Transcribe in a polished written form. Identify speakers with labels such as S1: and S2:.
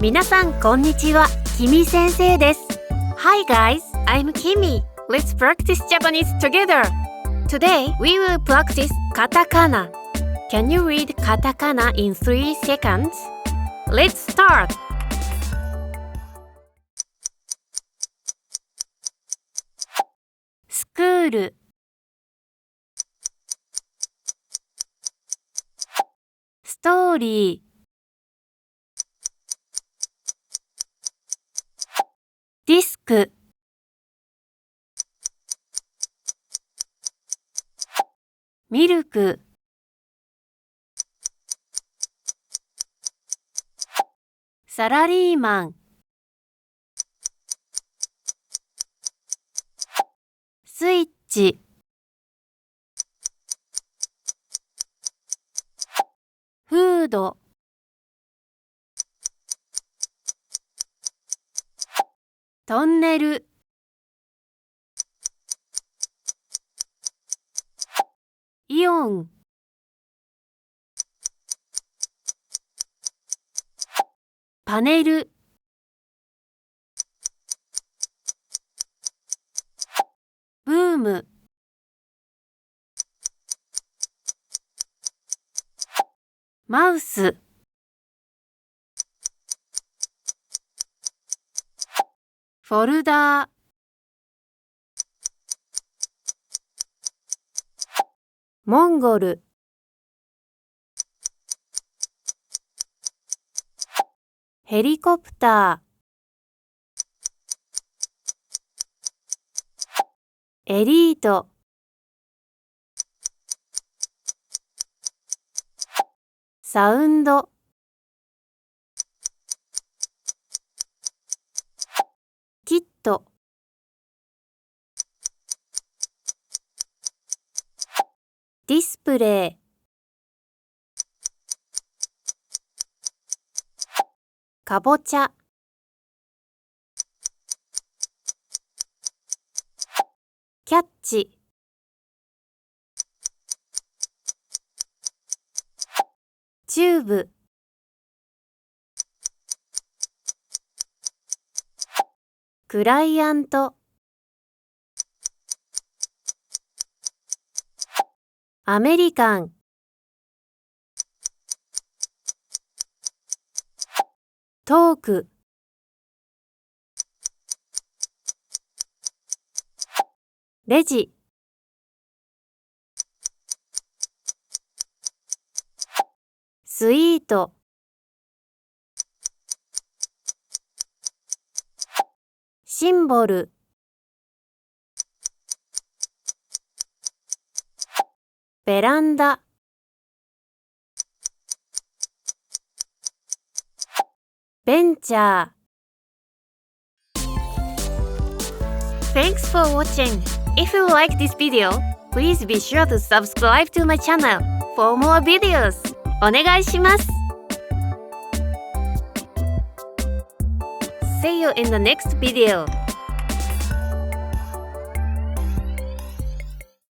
S1: 皆さんこんにちは、キミ先生です。Hi guys, I'm Kimi. Let's practice Japanese together. Today we will practice katakana. Can you read katakana in 3 seconds? Let's start. スクール、ストーリー、ディスク、ミルク、サラリーマン、スイッチ、フード、トンネル、イオン、パネル、ブーム、マウス、フォルダー、モンゴル、ヘリコプター、エリート、サウンド、キット、ディスプレイ、かぼちゃ、キャッチ、チューブ、クライアント、アメリカン、トーク、レジ、スイート、シンボル、ベランダ、ベンチャー。Thanks for watching. If you like this video, please be sure to subscribe to my channel for more videos. お願いします。See you in the next video.